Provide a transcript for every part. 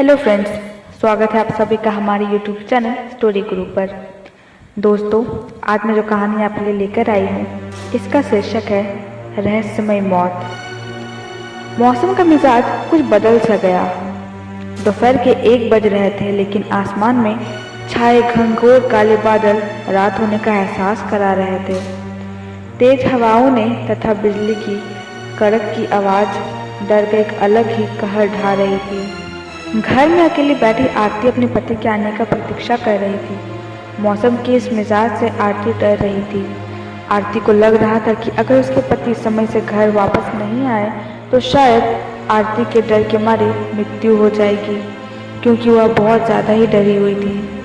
Hello friends, स्वागत है आप सभी का हमारे यूट्यूब चैनल स्टोरी गुरु पर। दोस्तों, आज मैं जो कहानी आपके लिए लेकर आई हूँ इसका शीर्षक है रहस्यमय मौत। मौसम का मिजाज कुछ बदल सा गया। दोपहर के 1 बज रहे थे, लेकिन आसमान में छाए घनघोर काले बादल रात होने का एहसास करा रहे थे। तेज हवाओं ने तथा बिजली की कड़क की आवाज़ डर का एक अलग ही कहर ढा रही थी। घर में अकेली बैठी आरती अपने पति के आने का प्रतीक्षा कर रही थी। मौसम के इस मिजाज से आरती डर रही थी। आरती को लग रहा था कि अगर उसके पति समय से घर वापस नहीं आए तो शायद आरती के डर के मारे मृत्यु हो जाएगी, क्योंकि वह बहुत ज़्यादा ही डरी हुई थी।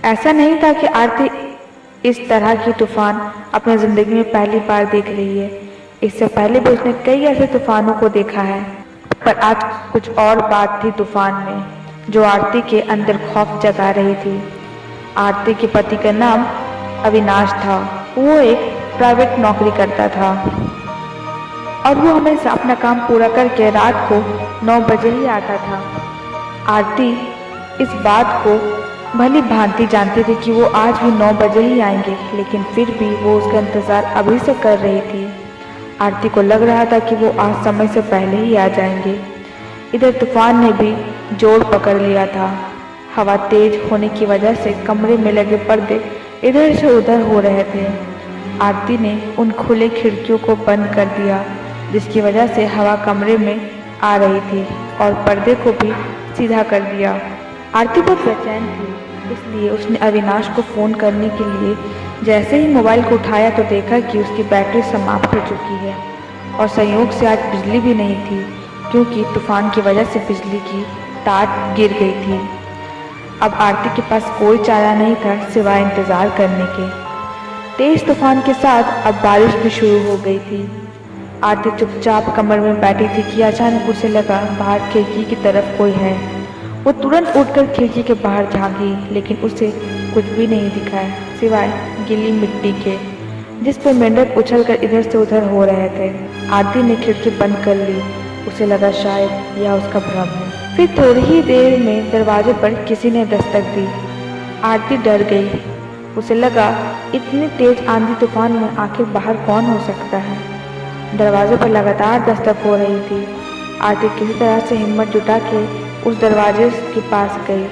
ऐसा नहीं था कि आरती इस तरह की तूफान अपनी ज़िंदगी में पहली बार देख रही है। इससे पहले भी उसने कई ऐसे तूफानों को देखा है, पर आज कुछ और बात थी तूफान में, जो आरती के अंदर खौफ जगा रही थी। आरती के पति का नाम अविनाश था। वो एक प्राइवेट नौकरी करता था और वो हमेशा अपना काम पूरा करके रात को 9 बजे ही आता था। आरती इस बात को भली भांति जानती थी कि वो आज भी 9 बजे ही आएंगे, लेकिन फिर भी वो उसका इंतज़ार अभी से कर रही थी। आरती को लग रहा था कि वो आज समय से पहले ही आ जाएंगे। इधर तूफान ने भी जोर पकड़ लिया था। हवा तेज होने की वजह से कमरे में लगे पर्दे इधर से उधर हो रहे थे। आरती ने उन खुले खिड़कियों को बंद कर दिया, जिसकी वजह से हवा कमरे में आ रही थी, और पर्दे को भी सीधा कर दिया। आरती बहुत बेचैन थी, इसलिए उसने अविनाश को फ़ोन करने के लिए जैसे ही मोबाइल को उठाया तो देखा कि उसकी बैटरी समाप्त हो चुकी है, और संयोग से आज बिजली भी नहीं थी, क्योंकि तूफान की वजह से बिजली की तार गिर गई थी। अब आरती के पास कोई चारा नहीं था सिवाय इंतज़ार करने के। तेज तूफान के साथ अब बारिश भी शुरू हो गई थी। आरती चुपचाप कमरे में बैठी थी कि अचानक उसे लगा बाहर खिड़की की तरफ कोई है। वो तुरंत उठकर खिड़की के बाहर झांकी, लेकिन उसे कुछ भी नहीं दिखा सिवाय गीली मिट्टी के, जिस पर मेंढक उछलकर इधर से उधर हो रहे थे। आरती ने खिड़की बंद कर ली। उसे लगा शायद यह उसका भ्रम है। फिर थोड़ी ही देर में दरवाजे पर किसी ने दस्तक दी। आरती डर गई। उसे लगा इतनी तेज आंधी तूफान में आखिर बाहर कौन हो सकता है। दरवाजे पर लगातार दस्तक हो रही थी। आरती किसी तरह से हिम्मत जुटा के उस दरवाजे के पास गई,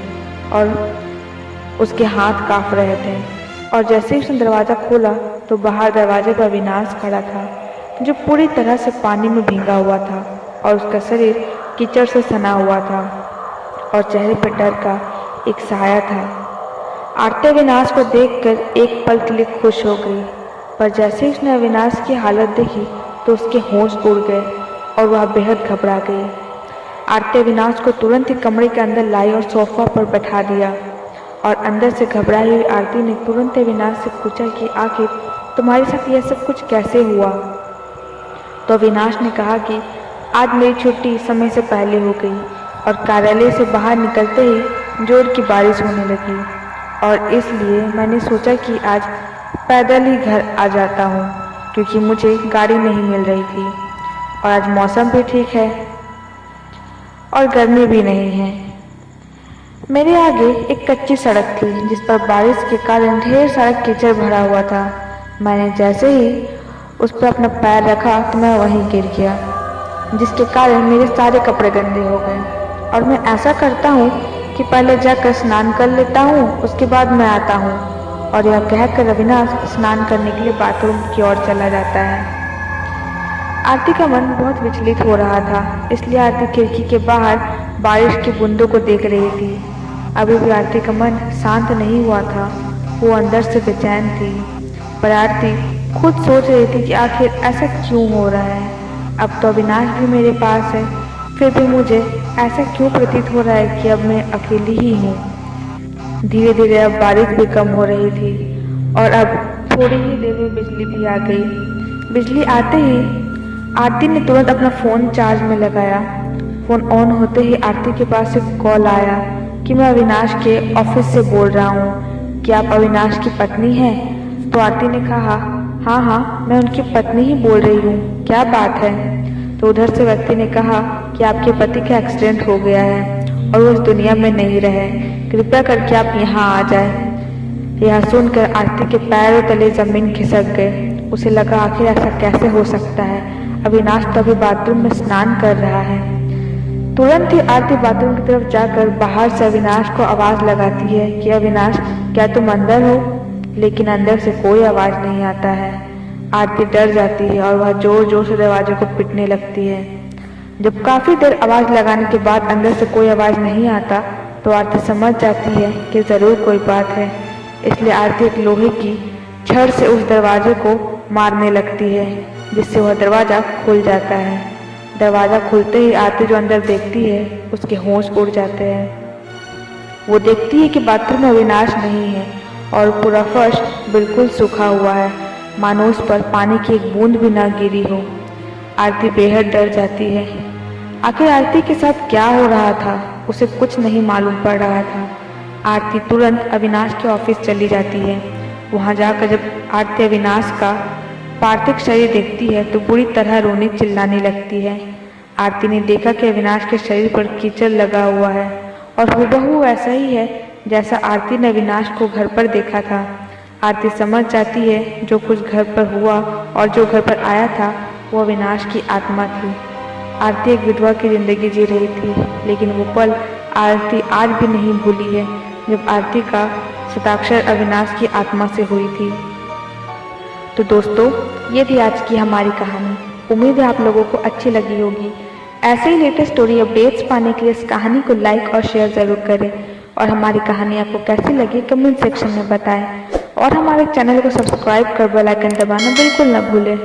और उसके हाथ कांप रहे थे। और जैसे ही उसने दरवाज़ा खोला तो बाहर दरवाजे पर अविनाश खड़ा था, जो पूरी तरह से पानी में भीगा हुआ था, और उसका शरीर कीचड़ से सना हुआ था, और चेहरे पर डर का एक साया था। आरती अविनाश को देखकर एक पल के लिए खुश हो गई, पर जैसे ही उसने अविनाश की हालत देखी तो उसके होश उड़ गए और वह बेहद घबरा गई। आरती अविनाश को तुरंत ही कमरे के अंदर लाई और सोफा पर बैठा दिया, और अंदर से घबराई हुई आरती ने तुरंत अविनाश से पूछा कि आखिर तुम्हारे साथ यह सब कुछ कैसे हुआ। तो अविनाश ने कहा कि आज मेरी छुट्टी समय से पहले हो गई, और कार्यालय से बाहर निकलते ही जोर की बारिश होने लगी, और इसलिए मैंने सोचा कि आज पैदल ही घर आ जाता हूँ, क्योंकि मुझे गाड़ी नहीं मिल रही थी, और आज मौसम भी ठीक है और गर्मी भी नहीं है। मेरे आगे एक कच्ची सड़क थी, जिस पर बारिश के कारण ढेर सारा कीचड़ भरा हुआ था। मैंने जैसे ही उस पर अपना पैर रखा तो मैं वहीं गिर गया, जिसके कारण मेरे सारे कपड़े गंदे हो गए। और मैं ऐसा करता हूँ कि पहले जाकर स्नान कर लेता हूँ, उसके बाद मैं आता हूँ। और यह कहकर अविनाश स्नान करने के लिए बाथरूम की ओर चला जाता है। आरती का मन बहुत विचलित हो रहा था, इसलिए आरती खिड़की के बाहर बारिश की बूंदों को देख रही थी। अभी भी आरती का मन शांत नहीं हुआ था। वो अंदर से बेचैन थी, पर आरती खुद सोच रही थी कि आखिर ऐसा क्यों हो रहा है। अब तो अविनाश भी मेरे पास है, फिर भी मुझे ऐसा क्यों प्रतीत हो रहा है कि अब मैं अकेली ही हूँ। धीरे धीरे अब बारिश भी कम हो रही थी, और अब थोड़ी ही देर में बिजली भी आ गई। बिजली आते ही आरती ने तुरंत अपना फ़ोन चार्ज में लगाया। फ़ोन ऑन होते ही आरती के पास से कॉल आया कि मैं अविनाश के ऑफिस से बोल रहा हूँ, क्या आप अविनाश की पत्नी हैं? तो आरती ने कहा, हाँ हाँ, मैं उनकी पत्नी ही बोल रही हूँ, क्या बात है? तो उधर से व्यक्ति ने कहा कि आपके पति का एक्सीडेंट हो गया है और वो इस दुनिया में नहीं रहे। कृपया करके आप यहाँ आ जाए। यह सुनकर आरती के पैरों तले जमीन खिसक गए। उसे लगा आखिर ऐसा कैसे हो सकता है, अविनाश तो अभी बाथरूम में स्नान कर रहा है। तुरंत ही आरती बाथरूम की तरफ जाकर बाहर से अविनाश को आवाज लगाती है कि अविनाश, क्या तुम अंदर हो? लेकिन अंदर से कोई आवाज नहीं आता है। आरती डर जाती है और वह जोर जोर से दरवाजे को पीटने लगती है। जब काफी देर आवाज लगाने के बाद अंदर से कोई आवाज नहीं आता तो आरती समझ जाती है कि जरूर कोई बात है। इसलिए आरती एक लोहे की छड़ से उस दरवाजे को मारने लगती है, जिससे वह दरवाजा खुल जाता है। दरवाजा खुलते ही आरती जो अंदर देखती है उसके होश उड़ जाते हैं। वो देखती है कि बाथरूम में अविनाश नहीं है और पूरा फर्श बिल्कुल सूखा हुआ है, मानो उस पर पानी की एक बूंद भी ना गिरी हो। आरती बेहद डर जाती है। आखिर आरती के साथ क्या हो रहा था, उसे कुछ नहीं मालूम पड़ रहा था। आरती तुरंत अविनाश के ऑफिस चली जाती है। वहां जाकर जब आरती अविनाश का पार्थिव शरीर देखती है तो बुरी तरह रोने चिल्लाने लगती है। आरती ने देखा कि अविनाश के शरीर पर कीचड़ लगा हुआ है और हूबहू वैसा ही है जैसा आरती ने अविनाश को घर पर देखा था। आरती समझ जाती है जो कुछ घर पर हुआ और जो घर पर आया था वो अविनाश की आत्मा थी। आरती एक विधवा की जिंदगी जी रही थी, लेकिन वो पल आरती आज भी नहीं भूली है जब आरती का हस्ताक्षर अविनाश की आत्मा से हुई थी। तो दोस्तों, ये थी आज की हमारी कहानी। उम्मीद है आप लोगों को अच्छी लगी होगी। ऐसे ही लेटेस्ट स्टोरी अपडेट्स पाने के लिए इस कहानी को लाइक और शेयर ज़रूर करें और हमारी कहानी आपको कैसी लगी कमेंट सेक्शन में बताएं और हमारे चैनल को सब्सक्राइब कर बेल आइकन दबाना बिल्कुल न भूलें।